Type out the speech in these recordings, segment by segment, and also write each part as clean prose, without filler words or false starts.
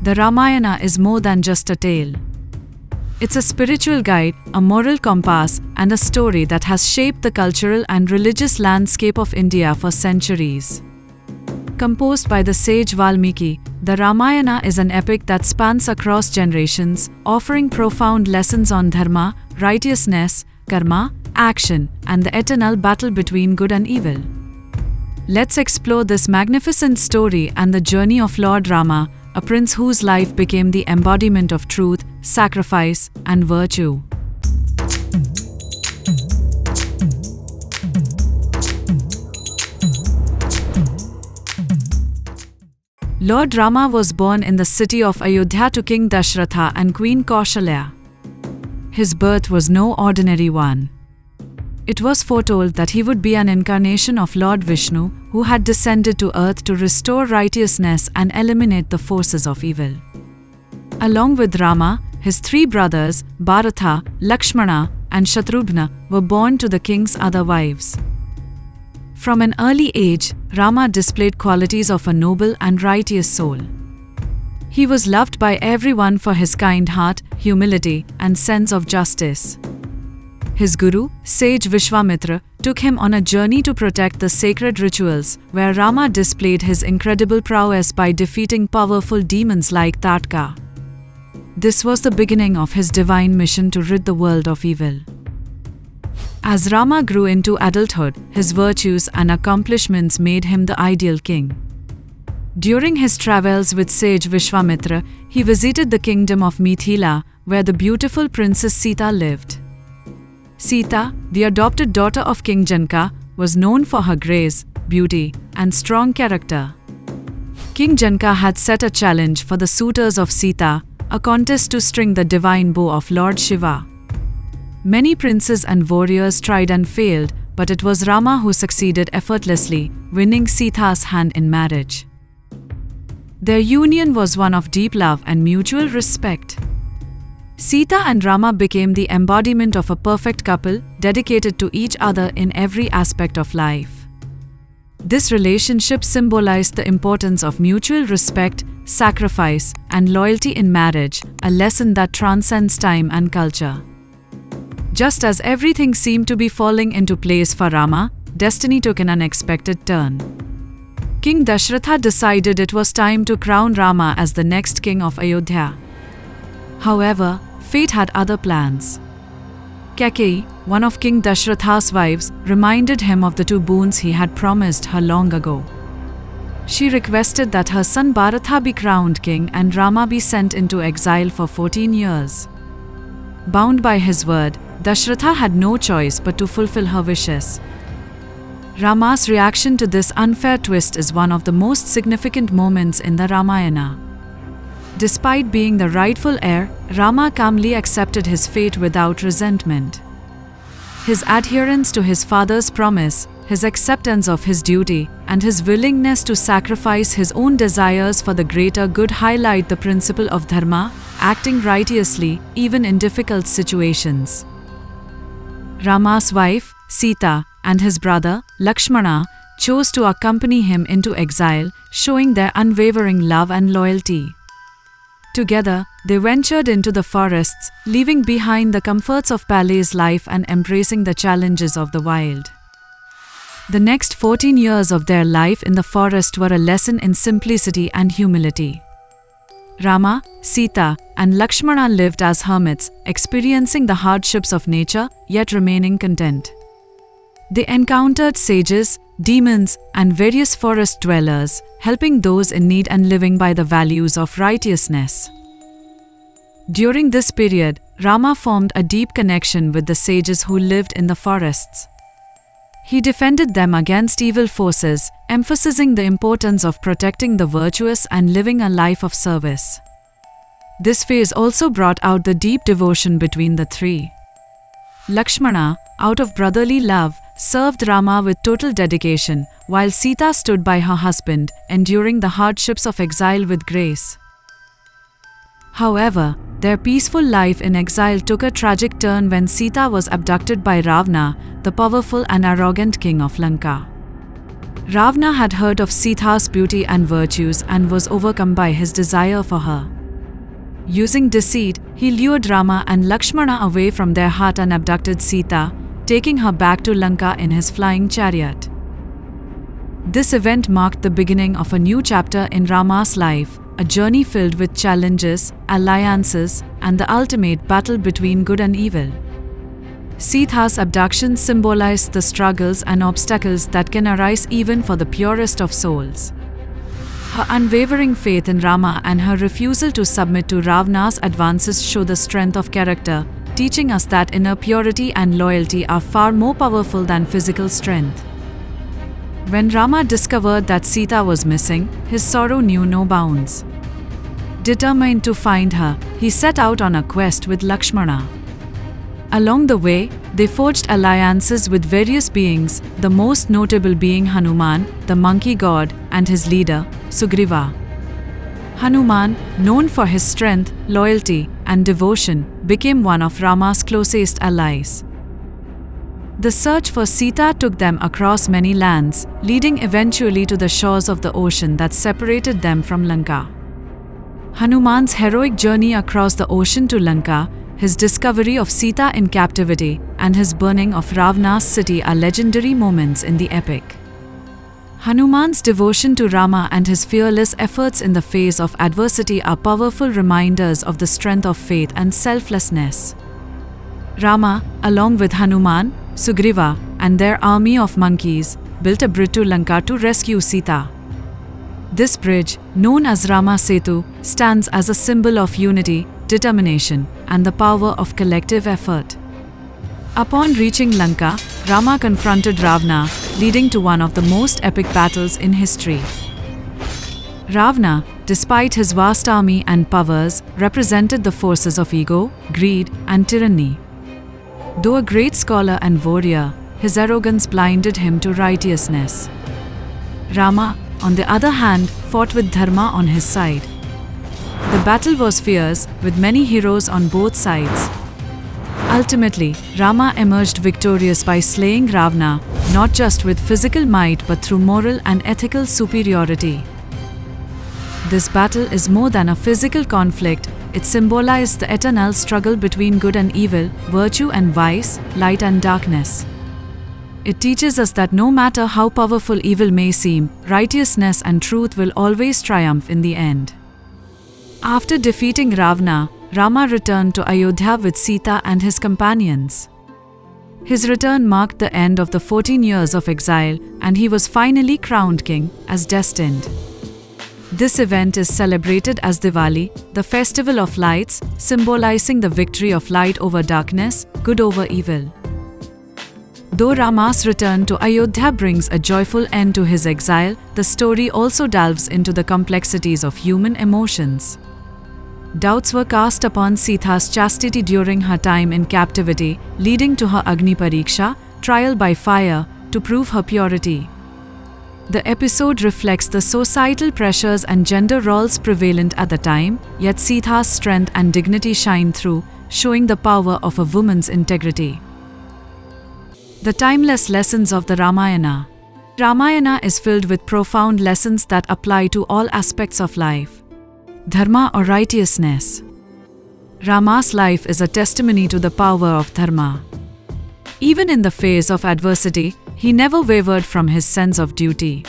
The Ramayana is more than just a tale. It's a spiritual guide, a moral compass, and a story that has shaped the cultural and religious landscape of India for centuries. Composed by the sage Valmiki, the Ramayana is an epic that spans across generations, offering profound lessons on dharma, righteousness, karma, action, and the eternal battle between good and evil. Let's explore this magnificent story and the journey of Lord Rama, a prince whose life became the embodiment of truth, sacrifice, and virtue. Lord Rama was born in the city of Ayodhya to King Dashratha and Queen Kaushalya. His birth was no ordinary one. It was foretold that he would be an incarnation of Lord Vishnu, who had descended to earth to restore righteousness and eliminate the forces of evil. Along with Rama, his three brothers, Bharata, Lakshmana, and Shatrugna, were born to the king's other wives. From an early age, Rama displayed qualities of a noble and righteous soul. He was loved by everyone for his kind heart, humility, and sense of justice. His guru, sage Vishwamitra, took him on a journey to protect the sacred rituals, where Rama displayed his incredible prowess by defeating powerful demons like Tatka. This was the beginning of his divine mission to rid the world of evil. As Rama grew into adulthood, his virtues and accomplishments made him the ideal king. During his travels with sage Vishwamitra, he visited the kingdom of Mithila, where the beautiful princess Sita lived. Sita, the adopted daughter of King Janaka, was known for her grace, beauty, and strong character. King Janaka had set a challenge for the suitors of Sita, a contest to string the divine bow of Lord Shiva. Many princes and warriors tried and failed, but it was Rama who succeeded effortlessly, winning Sita's hand in marriage. Their union was one of deep love and mutual respect. Sita and Rama became the embodiment of a perfect couple, dedicated to each other in every aspect of life. This relationship symbolized the importance of mutual respect, sacrifice, and loyalty in marriage, a lesson that transcends time and culture. Just as everything seemed to be falling into place for Rama, destiny took an unexpected turn. King Dashratha decided it was time to crown Rama as the next king of Ayodhya. However, fate had other plans. Kaikeyi, one of King Dashratha's wives, reminded him of the two boons he had promised her long ago. She requested that her son Bharata be crowned king and Rama be sent into exile for 14 years. Bound by his word, Dashratha had no choice but to fulfill her wishes. Rama's reaction to this unfair twist is one of the most significant moments in the Ramayana. Despite being the rightful heir, Rama calmly accepted his fate without resentment. His adherence to his father's promise, his acceptance of his duty, and his willingness to sacrifice his own desires for the greater good highlight the principle of Dharma, acting righteously, even in difficult situations. Rama's wife, Sita, and his brother, Lakshmana, chose to accompany him into exile, showing their unwavering love and loyalty. Together, they ventured into the forests, leaving behind the comforts of palace life and embracing the challenges of the wild. The next 14 years of their life in the forest were a lesson in simplicity and humility. Rama, Sita, and Lakshmana lived as hermits, experiencing the hardships of nature, yet remaining content. They encountered sages, demons, and various forest dwellers, helping those in need and living by the values of righteousness. During this period, Rama formed a deep connection with the sages who lived in the forests. He defended them against evil forces, emphasizing the importance of protecting the virtuous and living a life of service. This phase also brought out the deep devotion between the three. Lakshmana, out of brotherly love, served Rama with total dedication, while Sita stood by her husband, enduring the hardships of exile with grace. However, their peaceful life in exile took a tragic turn when Sita was abducted by Ravana, the powerful and arrogant king of Lanka. Ravana had heard of Sita's beauty and virtues and was overcome by his desire for her. Using deceit, he lured Rama and Lakshmana away from their hut and abducted Sita, taking her back to Lanka in his flying chariot. This event marked the beginning of a new chapter in Rama's life, a journey filled with challenges, alliances, and the ultimate battle between good and evil. Sita's abduction symbolized the struggles and obstacles that can arise even for the purest of souls. Her unwavering faith in Rama and her refusal to submit to Ravana's advances show the strength of character, teaching us that inner purity and loyalty are far more powerful than physical strength. When Rama discovered that Sita was missing, his sorrow knew no bounds. Determined to find her, he set out on a quest with Lakshmana. Along the way, they forged alliances with various beings, the most notable being Hanuman, the monkey god, and his leader, Sugriva. Hanuman, known for his strength, loyalty, and devotion, became one of Rama's closest allies. The search for Sita took them across many lands, leading eventually to the shores of the ocean that separated them from Lanka. Hanuman's heroic journey across the ocean to Lanka, his discovery of Sita in captivity, and his burning of Ravana's city are legendary moments in the epic. Hanuman's devotion to Rama and his fearless efforts in the face of adversity are powerful reminders of the strength of faith and selflessness. Rama, along with Hanuman, Sugriva, and their army of monkeys, built a bridge to Lanka to rescue Sita. This bridge, known as Rama Setu, stands as a symbol of unity, determination, and the power of collective effort. Upon reaching Lanka, Rama confronted Ravana, leading to one of the most epic battles in history. Ravana, despite his vast army and powers, represented the forces of ego, greed, and tyranny. Though a great scholar and warrior, his arrogance blinded him to righteousness. Rama, on the other hand, fought with Dharma on his side. The battle was fierce, with many heroes on both sides. Ultimately, Rama emerged victorious by slaying Ravana, not just with physical might but through moral and ethical superiority. This battle is more than a physical conflict. It symbolized the eternal struggle between good and evil, virtue and vice, light and darkness. It teaches us that no matter how powerful evil may seem, righteousness and truth will always triumph in the end. After defeating Ravana, Rama returned to Ayodhya with Sita and his companions. His return marked the end of the 14 years of exile, and he was finally crowned king, as destined. This event is celebrated as Diwali, the festival of lights, symbolizing the victory of light over darkness, good over evil. Though Rama's return to Ayodhya brings a joyful end to his exile, the story also delves into the complexities of human emotions. Doubts were cast upon Sita's chastity during her time in captivity, leading to her Agni Pariksha, trial by fire, to prove her purity. The episode reflects the societal pressures and gender roles prevalent at the time, yet Sita's strength and dignity shine through, showing the power of a woman's integrity. The timeless lessons of the Ramayana. Ramayana is filled with profound lessons that apply to all aspects of life. Dharma or righteousness. Rama's life is a testimony to the power of Dharma. Even in the face of adversity, he never wavered from his sense of duty.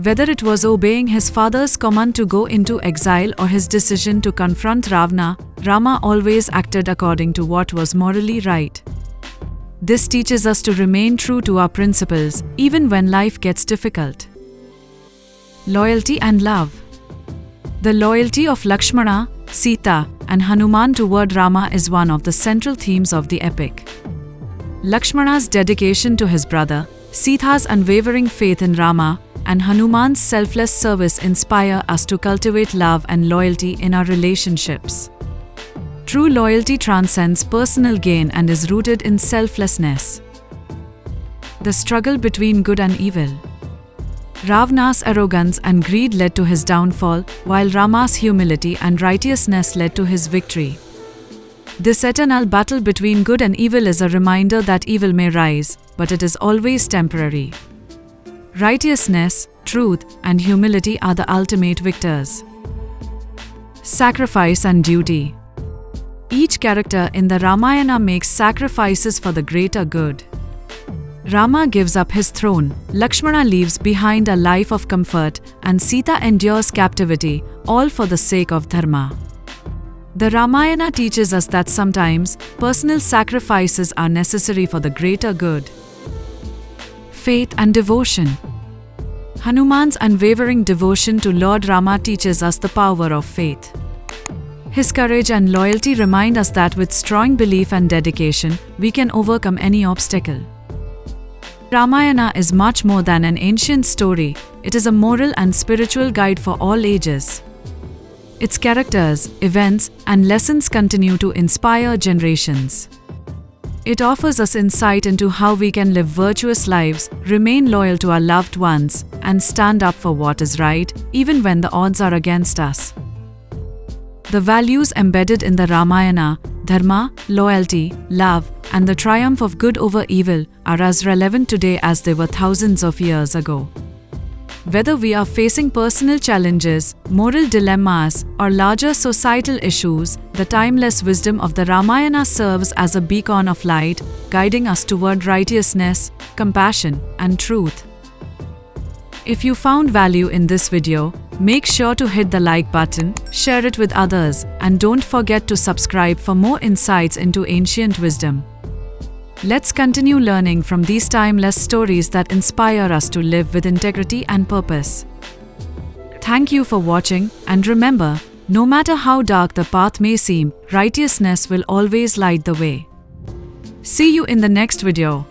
Whether it was obeying his father's command to go into exile or his decision to confront Ravana, Rama always acted according to what was morally right. This teaches us to remain true to our principles, even when life gets difficult. Loyalty and love. The loyalty of Lakshmana, Sita, and Hanuman toward Rama is one of the central themes of the epic. Lakshmana's dedication to his brother, Sita's unwavering faith in Rama, and Hanuman's selfless service inspire us to cultivate love and loyalty in our relationships. True loyalty transcends personal gain and is rooted in selflessness. The struggle between good and evil. Ravana's arrogance and greed led to his downfall, while Rama's humility and righteousness led to his victory. This eternal battle between good and evil is a reminder that evil may rise, but it is always temporary. Righteousness, truth, and humility are the ultimate victors. Sacrifice and duty. Each character in the Ramayana makes sacrifices for the greater good. Rama gives up his throne, Lakshmana leaves behind a life of comfort, and Sita endures captivity, all for the sake of Dharma. The Ramayana teaches us that sometimes personal sacrifices are necessary for the greater good. Faith and devotion. Hanuman's unwavering devotion to Lord Rama teaches us the power of faith. His courage and loyalty remind us that with strong belief and dedication, we can overcome any obstacle. Ramayana is much more than an ancient story, it is a moral and spiritual guide for all ages. Its characters, events, and lessons continue to inspire generations. It offers us insight into how we can live virtuous lives, remain loyal to our loved ones, and stand up for what is right, even when the odds are against us. The values embedded in the Ramayana, Dharma, loyalty, love, and the triumph of good over evil, are as relevant today as they were thousands of years ago. Whether we are facing personal challenges, moral dilemmas, or larger societal issues, the timeless wisdom of the Ramayana serves as a beacon of light, guiding us toward righteousness, compassion, and truth. If you found value in this video, make sure to hit the like button, share it with others, and don't forget to subscribe for more insights into ancient wisdom. Let's continue learning from these timeless stories that inspire us to live with integrity and purpose. Thank you for watching, and remember, no matter how dark the path may seem, righteousness will always light the way. See you in the next video.